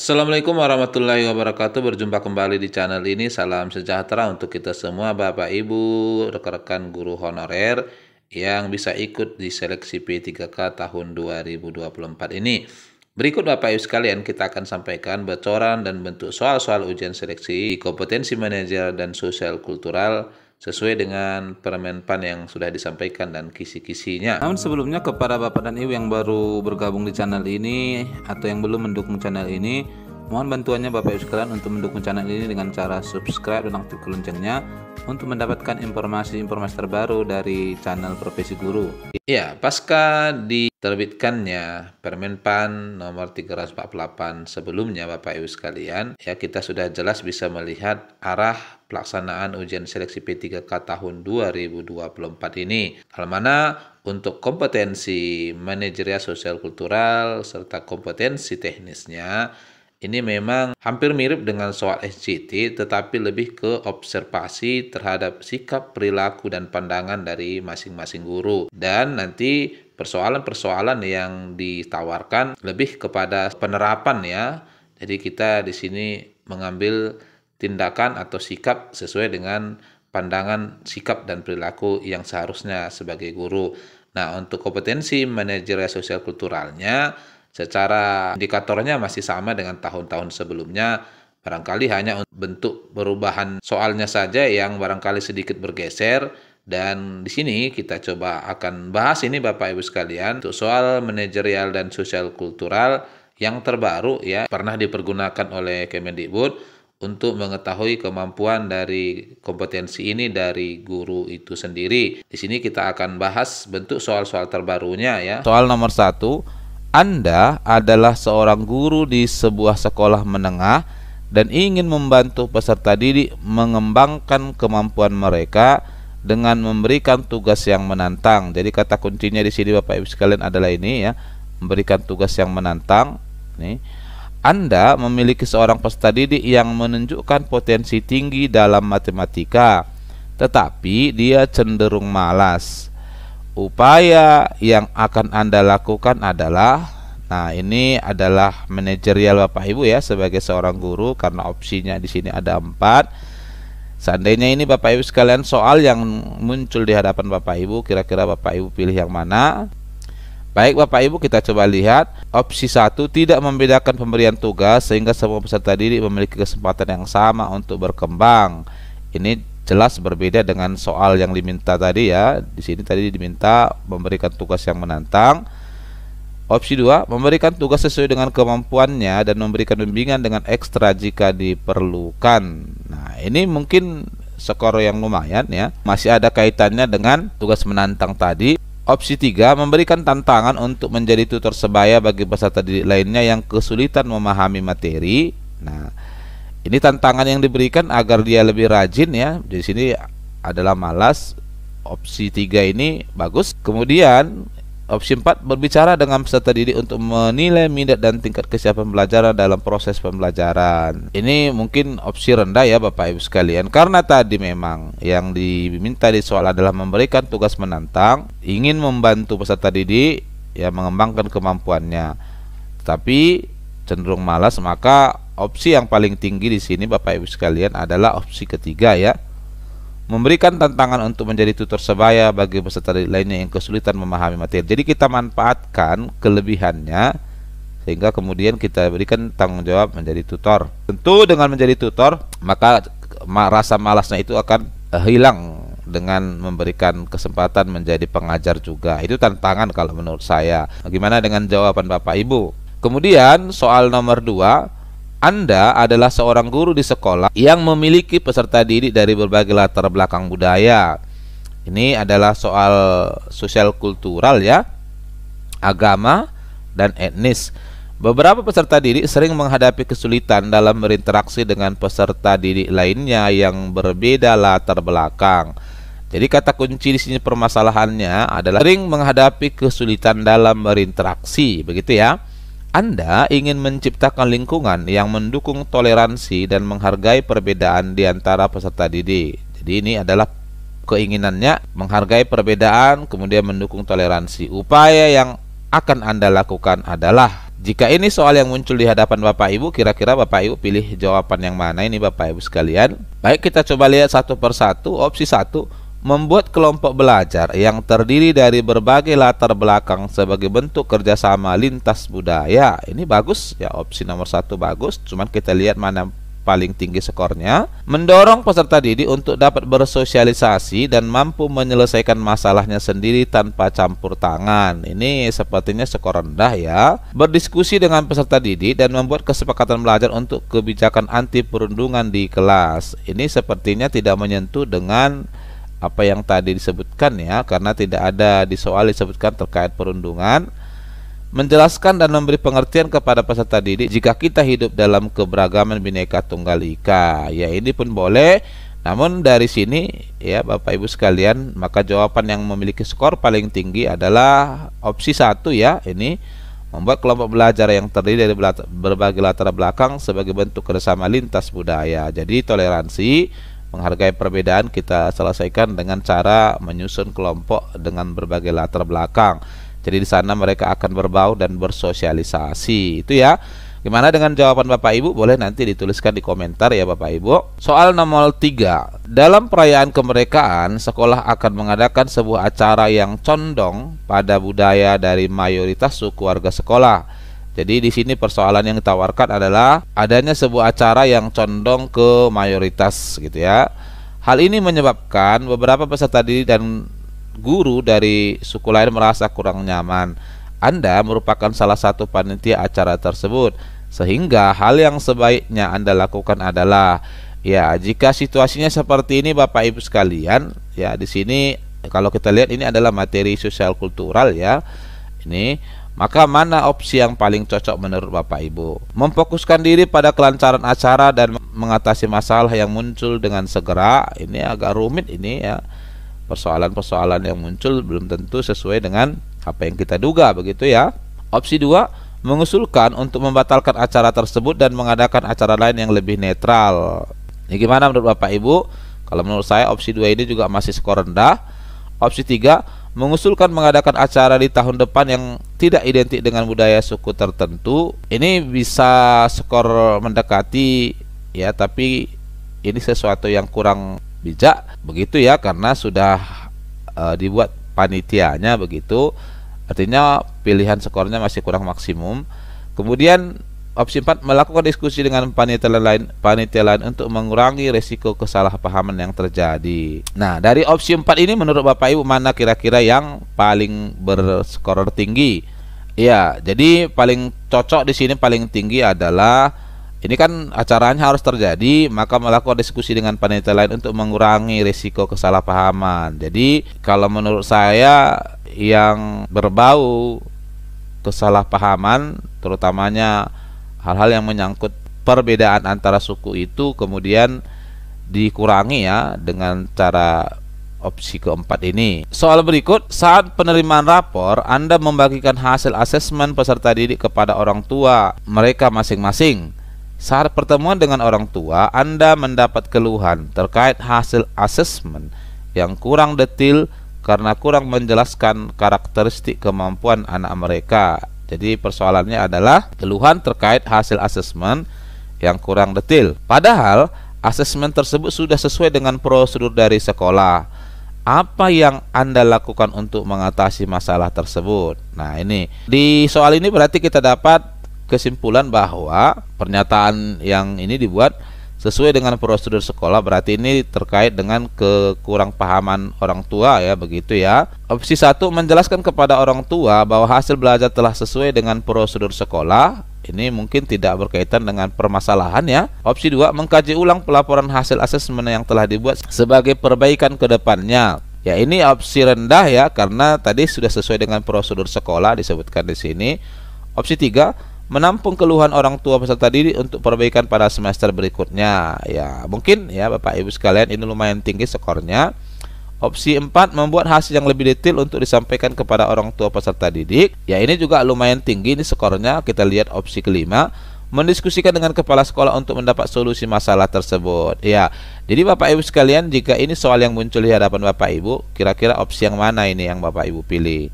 Assalamualaikum warahmatullahi wabarakatuh. Berjumpa kembali di channel ini. Salam sejahtera untuk kita semua, Bapak Ibu, rekan-rekan guru honorer yang bisa ikut di seleksi P3K tahun 2024 ini. Berikut Bapak Ibu sekalian, kita akan sampaikan bocoran dan bentuk soal-soal ujian seleksi kompetensi manajer dan sosial kultural sesuai dengan Permenpan yang sudah disampaikan dan kisi-kisinya. Namun sebelumnya, kepada Bapak dan Ibu yang baru bergabung di channel ini atau yang belum mendukung channel ini, mohon bantuannya Bapak Ibu sekalian untuk mendukung channel ini dengan cara subscribe dan aktifkan loncengnya untuk mendapatkan informasi-informasi terbaru dari channel Profesi Guru. Ya, pasca diterbitkannya Permenpan nomor 348 sebelumnya, Bapak Ibu sekalian, ya kita sudah jelas bisa melihat arah pelaksanaan ujian seleksi P3K tahun 2024 ini. Hal mana untuk kompetensi manajerial sosial kultural serta kompetensi teknisnya ini memang hampir mirip dengan soal SJT, tetapi lebih ke observasi terhadap sikap, perilaku, dan pandangan dari masing-masing guru. Dan nanti persoalan-persoalan yang ditawarkan lebih kepada penerapan ya. Jadi kita di sini mengambil tindakan atau sikap sesuai dengan pandangan, sikap, dan perilaku yang seharusnya sebagai guru. Nah, untuk kompetensi manajerial sosial kulturalnya, secara indikatornya masih sama dengan tahun-tahun sebelumnya, barangkali hanya bentuk perubahan soalnya saja yang barangkali sedikit bergeser. Dan di sini kita coba akan bahas ini Bapak Ibu sekalian untuk soal manajerial dan sosial kultural yang terbaru ya, pernah dipergunakan oleh Kemendikbud untuk mengetahui kemampuan dari kompetensi ini dari guru itu sendiri. Di sini kita akan bahas bentuk soal-soal terbarunya ya. Soal nomor 1, Anda adalah seorang guru di sebuah sekolah menengah dan ingin membantu peserta didik mengembangkan kemampuan mereka dengan memberikan tugas yang menantang. Jadi kata kuncinya di sini Bapak Ibu sekalian adalah ini ya, memberikan tugas yang menantang. Nih, Anda memiliki seorang peserta didik yang menunjukkan potensi tinggi dalam matematika, tetapi dia cenderung malas. Upaya yang akan Anda lakukan adalah, nah ini adalah manajerial Bapak Ibu ya sebagai seorang guru, karena opsinya di sini ada 4. Seandainya ini Bapak Ibu sekalian soal yang muncul di hadapan Bapak Ibu, kira-kira Bapak Ibu pilih yang mana? Baik Bapak Ibu, kita coba lihat. Opsi 1, tidak membedakan pemberian tugas sehingga semua peserta didik memiliki kesempatan yang sama untuk berkembang. Ini jelas berbeda dengan soal yang diminta tadi ya. Di sini tadi diminta memberikan tugas yang menantang. Opsi 2, memberikan tugas sesuai dengan kemampuannya dan memberikan bimbingan dengan ekstra jika diperlukan. Nah, ini mungkin skor yang lumayan ya. Masih ada kaitannya dengan tugas menantang tadi. Opsi 3, memberikan tantangan untuk menjadi tutor sebaya bagi peserta didik lainnya yang kesulitan memahami materi. Nah, ini tantangan yang diberikan agar dia lebih rajin ya. Di sini adalah malas. Opsi 3 ini bagus. Kemudian opsi 4, berbicara dengan peserta didik untuk menilai minat dan tingkat kesiapan pembelajaran dalam proses pembelajaran. Ini mungkin opsi rendah ya Bapak Ibu sekalian, karena tadi memang yang diminta di soal adalah memberikan tugas menantang, ingin membantu peserta didik ya mengembangkan kemampuannya, tapi cenderung malas. Maka opsi yang paling tinggi di sini Bapak Ibu sekalian adalah opsi ketiga ya, memberikan tantangan untuk menjadi tutor sebaya bagi peserta lainnya yang kesulitan memahami materi. Jadi kita manfaatkan kelebihannya sehingga kemudian kita berikan tanggung jawab menjadi tutor. Tentu dengan menjadi tutor maka rasa malasnya itu akan hilang dengan memberikan kesempatan menjadi pengajar juga. Itu tantangan kalau menurut saya. Bagaimana dengan jawaban Bapak Ibu? Kemudian soal nomor 2, Anda adalah seorang guru di sekolah yang memiliki peserta didik dari berbagai latar belakang budaya. Ini adalah soal sosial kultural ya, agama, dan etnis. Beberapa peserta didik sering menghadapi kesulitan dalam berinteraksi dengan peserta didik lainnya yang berbeda latar belakang. Jadi kata kunci di sini permasalahannya adalah sering menghadapi kesulitan dalam berinteraksi, begitu ya. Anda ingin menciptakan lingkungan yang mendukung toleransi dan menghargai perbedaan di antara peserta didik. Jadi ini adalah keinginannya, menghargai perbedaan kemudian mendukung toleransi. Upaya yang akan Anda lakukan adalah Jika ini soal yang muncul di hadapan Bapak Ibu, kira-kira Bapak Ibu pilih jawaban yang mana ini Bapak Ibu sekalian? Baik, kita coba lihat satu persatu. Opsi 1, membuat kelompok belajar yang terdiri dari berbagai latar belakang sebagai bentuk kerjasama lintas budaya. Ini bagus ya, opsi nomor 1 bagus. Cuman kita lihat mana paling tinggi skornya. Mendorong peserta didik untuk dapat bersosialisasi dan mampu menyelesaikan masalahnya sendiri tanpa campur tangan. Ini sepertinya skor rendah ya. Berdiskusi dengan peserta didik dan membuat kesepakatan belajar untuk kebijakan anti perundungan di kelas. Ini sepertinya tidak menyentuh dengan apa yang tadi disebutkan ya, karena tidak ada di soal disebutkan terkait perundungan. Menjelaskan dan memberi pengertian kepada peserta didik jika kita hidup dalam keberagaman Bhinneka Tunggal Ika. Ya, ini pun boleh. Namun dari sini ya Bapak Ibu sekalian, maka jawaban yang memiliki skor paling tinggi adalah opsi 1 ya. Ini membuat kelompok belajar yang terdiri dari berbagai latar belakang sebagai bentuk kerjasama lintas budaya. Jadi toleransi, menghargai perbedaan kita selesaikan dengan cara menyusun kelompok dengan berbagai latar belakang. Jadi di sana mereka akan berbau dan bersosialisasi. Itu ya. Gimana dengan jawaban Bapak Ibu? Boleh nanti dituliskan di komentar ya Bapak Ibu. Soal nomor 3. Dalam perayaan kemerdekaan, sekolah akan mengadakan sebuah acara yang condong pada budaya dari mayoritas suku warga sekolah. Jadi di sini persoalan yang ditawarkan adalah adanya sebuah acara yang condong ke mayoritas gitu ya. Hal ini menyebabkan beberapa peserta didik dan guru dari suku lain merasa kurang nyaman. Anda merupakan salah satu panitia acara tersebut, sehingga hal yang sebaiknya Anda lakukan adalah ya, jika situasinya seperti ini Bapak Ibu sekalian, ya di sini kalau kita lihat ini adalah materi sosial kultural ya. Ini maka mana opsi yang paling cocok menurut Bapak Ibu? Memfokuskan diri pada kelancaran acara dan mengatasi masalah yang muncul dengan segera. Ini agak rumit ini ya. Persoalan-persoalan yang muncul belum tentu sesuai dengan apa yang kita duga begitu ya. Opsi 2, mengusulkan untuk membatalkan acara tersebut dan mengadakan acara lain yang lebih netral. Ini gimana menurut Bapak Ibu? Kalau menurut saya opsi 2 ini juga masih skor rendah. Opsi 3, mengusulkan mengadakan acara di tahun depan yang tidak identik dengan budaya suku tertentu. Ini bisa skor mendekati ya, tapi ini sesuatu yang kurang bijak begitu ya, karena sudah dibuat panitianya begitu, artinya pilihan skornya masih kurang maksimum. Kemudian opsi 4, melakukan diskusi dengan panitia lain untuk mengurangi resiko kesalahpahaman yang terjadi. Nah, dari opsi 4 ini menurut Bapak Ibu mana kira-kira yang paling berskor tinggi? Ya, jadi paling cocok di sini paling tinggi adalah ini kan acaranya harus terjadi, maka melakukan diskusi dengan panitia lain untuk mengurangi risiko kesalahpahaman. Jadi kalau menurut saya yang berbau kesalahpahaman, terutamanya hal-hal yang menyangkut perbedaan antara suku itu, kemudian dikurangi ya dengan cara opsi keempat ini. Soal berikut, saat penerimaan rapor, Anda membagikan hasil asesmen peserta didik kepada orang tua mereka masing-masing. Saat pertemuan dengan orang tua, Anda mendapat keluhan terkait hasil asesmen yang kurang detail karena kurang menjelaskan karakteristik kemampuan anak mereka. Jadi persoalannya adalah keluhan terkait hasil asesmen yang kurang detail. Padahal asesmen tersebut sudah sesuai dengan prosedur dari sekolah. Apa yang Anda lakukan untuk mengatasi masalah tersebut? Nah, ini di soal ini berarti kita dapat kesimpulan bahwa pernyataan yang ini dibuat sesuai dengan prosedur sekolah, berarti ini terkait dengan kekurangpahaman orang tua ya, begitu ya. Opsi 1, menjelaskan kepada orang tua bahwa hasil belajar telah sesuai dengan prosedur sekolah. Ini mungkin tidak berkaitan dengan permasalahan ya. Opsi 2, mengkaji ulang pelaporan hasil asesmen yang telah dibuat sebagai perbaikan ke depannya. Ya, ini opsi rendah ya, karena tadi sudah sesuai dengan prosedur sekolah disebutkan di sini. Opsi 3, menampung keluhan orang tua peserta didik untuk perbaikan pada semester berikutnya. Ya, mungkin ya Bapak Ibu sekalian ini lumayan tinggi skornya. Opsi 4, membuat hasil yang lebih detail untuk disampaikan kepada orang tua peserta didik. Ya, ini juga lumayan tinggi ini skornya. Kita lihat opsi kelima, mendiskusikan dengan kepala sekolah untuk mendapat solusi masalah tersebut. Ya, jadi Bapak Ibu sekalian, jika ini soal yang muncul di hadapan Bapak Ibu, kira-kira opsi yang mana ini yang Bapak Ibu pilih?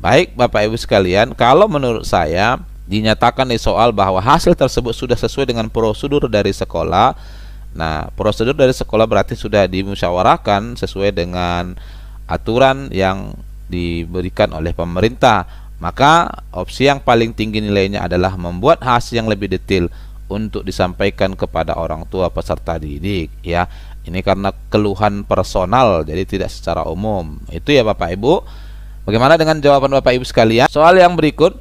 Baik Bapak Ibu sekalian, kalau menurut saya dinyatakan di soal bahwa hasil tersebut sudah sesuai dengan prosedur dari sekolah. Nah, prosedur dari sekolah berarti sudah dimusyawarahkan sesuai dengan aturan yang diberikan oleh pemerintah. Maka opsi yang paling tinggi nilainya adalah membuat hasil yang lebih detail untuk disampaikan kepada orang tua peserta didik, ya. Ini karena keluhan personal, jadi tidak secara umum. Itu ya Bapak Ibu. Bagaimana dengan jawaban Bapak Ibu sekalian? Soal yang berikut,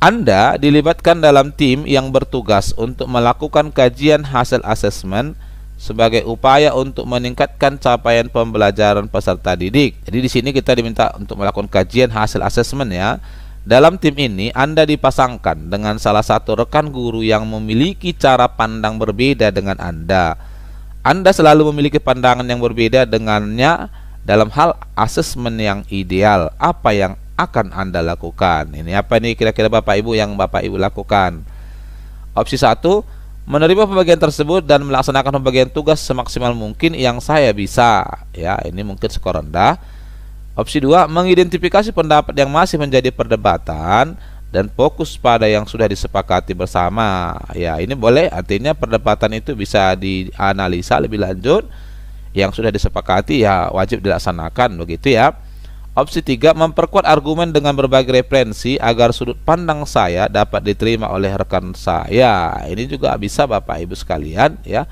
Anda dilibatkan dalam tim yang bertugas untuk melakukan kajian hasil asesmen sebagai upaya untuk meningkatkan capaian pembelajaran peserta didik. Jadi di sini kita diminta untuk melakukan kajian hasil asesmen, ya. Dalam tim ini Anda dipasangkan dengan salah satu rekan guru yang memiliki cara pandang berbeda dengan Anda. Anda selalu memiliki pandangan yang berbeda dengannya dalam hal asesmen yang ideal. Apa yang akan Anda lakukan? Ini apa nih kira-kira Bapak Ibu yang Bapak Ibu lakukan? Opsi 1, menerima pembagian tersebut dan melaksanakan pembagian tugas semaksimal mungkin yang saya bisa. Ya, ini mungkin skor rendah. Opsi 2, mengidentifikasi pendapat yang masih menjadi perdebatan dan fokus pada yang sudah disepakati bersama. Ya, ini boleh, artinya perdebatan itu bisa dianalisa lebih lanjut. Yang sudah disepakati ya wajib dilaksanakan, begitu ya. Opsi 3, memperkuat argumen dengan berbagai referensi agar sudut pandang saya dapat diterima oleh rekan saya. Ini juga bisa Bapak Ibu sekalian, ya.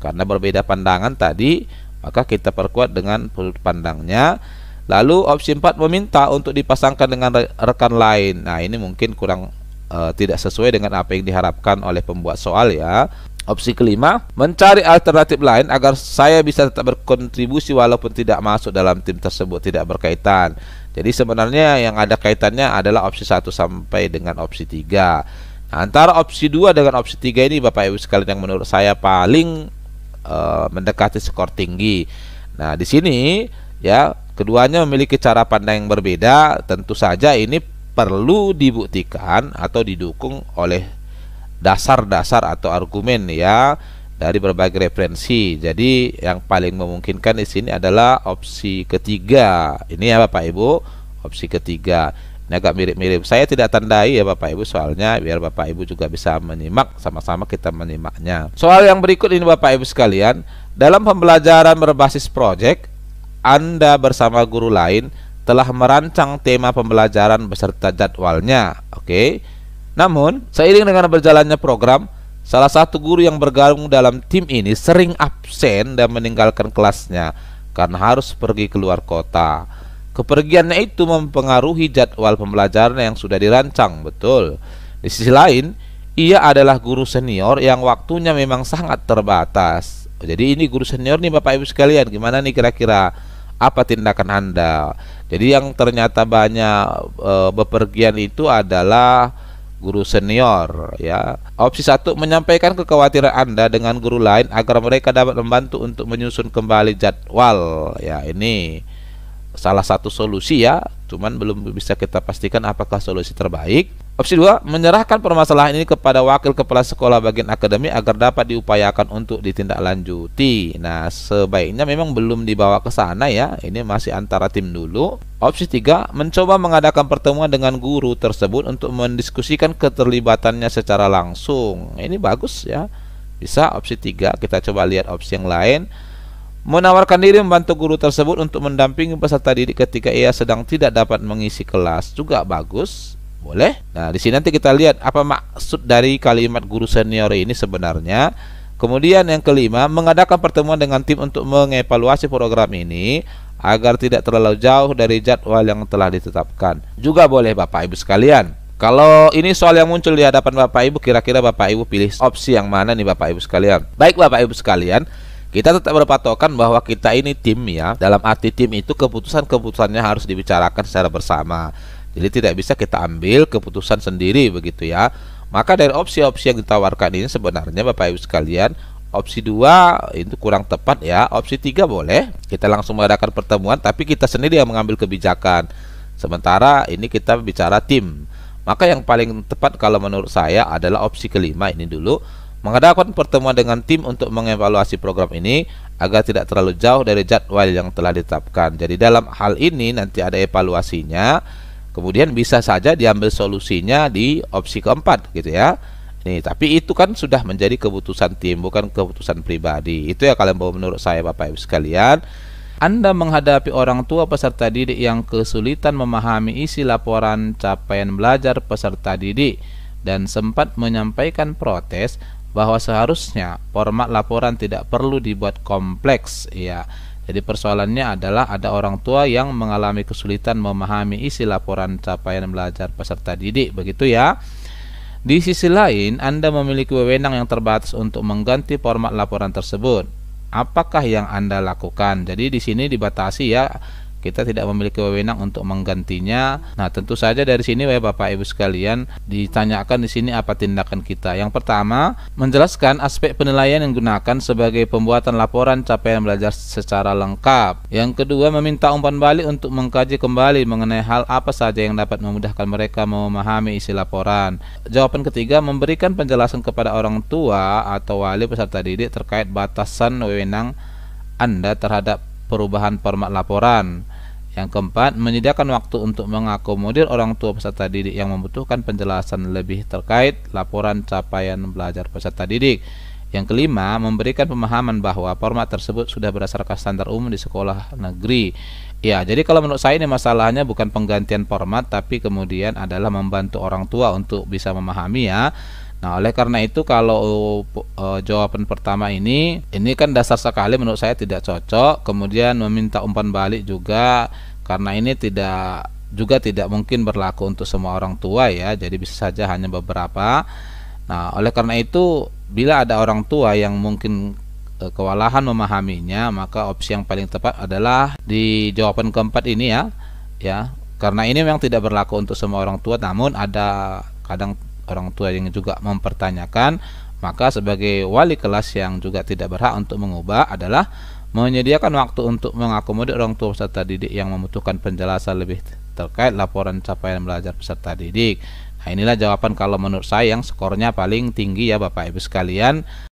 Karena berbeda pandangan tadi, maka kita perkuat dengan sudut pandangnya. Lalu opsi 4, meminta untuk dipasangkan dengan rekan lain. Nah, ini mungkin kurang tidak sesuai dengan apa yang diharapkan oleh pembuat soal, ya. Opsi kelima, mencari alternatif lain agar saya bisa tetap berkontribusi walaupun tidak masuk dalam tim tersebut, tidak berkaitan. Jadi sebenarnya yang ada kaitannya adalah opsi 1 sampai dengan opsi 3. Nah, antara opsi 2 dengan opsi 3 ini Bapak Ibu sekalian yang menurut saya paling mendekati skor tinggi. Nah, di sini ya keduanya memiliki cara pandang yang berbeda. Tentu saja ini perlu dibuktikan atau didukung oleh dasar-dasar atau argumen, ya, dari berbagai referensi. Jadi yang paling memungkinkan di sini adalah opsi ketiga. Ini ya Bapak Ibu, opsi ketiga. Ini agak mirip-mirip. Saya tidak tandai ya Bapak Ibu soalnya biar Bapak Ibu juga bisa menyimak, sama-sama kita menyimaknya. Soal yang berikut ini Bapak Ibu sekalian, dalam pembelajaran berbasis project, Anda bersama guru lain telah merancang tema pembelajaran beserta jadwalnya. Oke. Namun, seiring dengan berjalannya program, salah satu guru yang bergabung dalam tim ini sering absen dan meninggalkan kelasnya karena harus pergi keluar kota. Kepergiannya itu mempengaruhi jadwal pembelajaran yang sudah dirancang, betul. Di sisi lain, ia adalah guru senior yang waktunya memang sangat terbatas. Jadi ini guru senior nih Bapak Ibu sekalian, gimana nih kira-kira? Apa tindakan Anda? Jadi yang ternyata banyak bepergian itu adalah guru senior, ya. Opsi 1, menyampaikan kekhawatiran Anda dengan guru lain agar mereka dapat membantu untuk menyusun kembali jadwal. Ya, ini salah satu solusi, ya. Cuman belum bisa kita pastikan apakah solusi terbaik. Opsi 2, menyerahkan permasalahan ini kepada wakil kepala sekolah bagian akademik agar dapat diupayakan untuk ditindaklanjuti. Nah, sebaiknya memang belum dibawa ke sana, ya. Ini masih antara tim dulu. Opsi 3, mencoba mengadakan pertemuan dengan guru tersebut untuk mendiskusikan keterlibatannya secara langsung. Ini bagus, ya. Bisa opsi 3. Kita coba lihat opsi yang lain. Menawarkan diri membantu guru tersebut untuk mendampingi peserta didik ketika ia sedang tidak dapat mengisi kelas, juga bagus. Boleh. Nah, di sini nanti kita lihat apa maksud dari kalimat guru senior ini sebenarnya. Kemudian yang kelima, mengadakan pertemuan dengan tim untuk mengevaluasi program ini agar tidak terlalu jauh dari jadwal yang telah ditetapkan. Juga boleh Bapak Ibu sekalian. Kalau ini soal yang muncul di hadapan Bapak Ibu, kira-kira Bapak Ibu pilih opsi yang mana nih Bapak Ibu sekalian? Baik Bapak Ibu sekalian, kita tetap berpatokan bahwa kita ini tim, ya. Dalam arti tim itu keputusan-keputusannya harus dibicarakan secara bersama. Jadi tidak bisa kita ambil keputusan sendiri, begitu ya. Maka dari opsi-opsi yang ditawarkan ini sebenarnya Bapak Ibu sekalian, opsi 2 itu kurang tepat, ya. Opsi 3 boleh, kita langsung mengadakan pertemuan tapi kita sendiri yang mengambil kebijakan. Sementara ini kita bicara tim. Maka yang paling tepat kalau menurut saya adalah opsi kelima ini dulu. Mengadakan pertemuan dengan tim untuk mengevaluasi program ini agar tidak terlalu jauh dari jadwal yang telah ditetapkan. Jadi dalam hal ini nanti ada evaluasinya. Kemudian bisa saja diambil solusinya di opsi keempat gitu ya. Nih, tapi itu kan sudah menjadi keputusan tim, bukan keputusan pribadi. Itu ya kalian bawa menurut saya Bapak Ibu sekalian. Anda menghadapi orang tua peserta didik yang kesulitan memahami isi laporan capaian belajar peserta didik dan sempat menyampaikan protes bahwa seharusnya format laporan tidak perlu dibuat kompleks ya. Jadi persoalannya adalah ada orang tua yang mengalami kesulitan memahami isi laporan capaian belajar peserta didik, begitu ya. Di sisi lain, Anda memiliki wewenang yang terbatas untuk mengganti format laporan tersebut. Apakah yang Anda lakukan? Jadi di sini dibatasi ya. Kita tidak memiliki wewenang untuk menggantinya. Nah, tentu saja dari sini ya Bapak Ibu sekalian, ditanyakan di sini apa tindakan kita. Yang pertama, menjelaskan aspek penilaian yang digunakan sebagai pembuatan laporan capaian belajar secara lengkap. Yang kedua, meminta umpan balik untuk mengkaji kembali mengenai hal apa saja yang dapat memudahkan mereka memahami isi laporan. Jawaban ketiga, memberikan penjelasan kepada orang tua atau wali peserta didik terkait batasan wewenang Anda terhadap perubahan format laporan. Yang keempat, menyediakan waktu untuk mengakomodir orang tua peserta didik yang membutuhkan penjelasan lebih terkait laporan capaian belajar peserta didik. Yang kelima, memberikan pemahaman bahwa format tersebut sudah berdasarkan standar umum di sekolah negeri. Ya, jadi kalau menurut saya ini masalahnya bukan penggantian format, tapi kemudian adalah membantu orang tua untuk bisa memahami ya. Nah, oleh karena itu kalau jawaban pertama ini kan dasar sekali menurut saya tidak cocok. Kemudian meminta umpan balik juga, karena ini tidak mungkin berlaku untuk semua orang tua ya. Jadi bisa saja hanya beberapa. Nah, oleh karena itu bila ada orang tua yang mungkin kewalahan memahaminya, maka opsi yang paling tepat adalah di jawaban keempat ini ya. Karena ini memang tidak berlaku untuk semua orang tua, namun ada kadang orang tua yang juga mempertanyakan, maka sebagai wali kelas yang juga tidak berhak untuk mengubah adalah menyediakan waktu untuk mengakomodir orang tua peserta didik yang membutuhkan penjelasan lebih terkait laporan capaian belajar peserta didik. Nah, inilah jawaban kalau menurut saya yang skornya paling tinggi ya Bapak Ibu sekalian.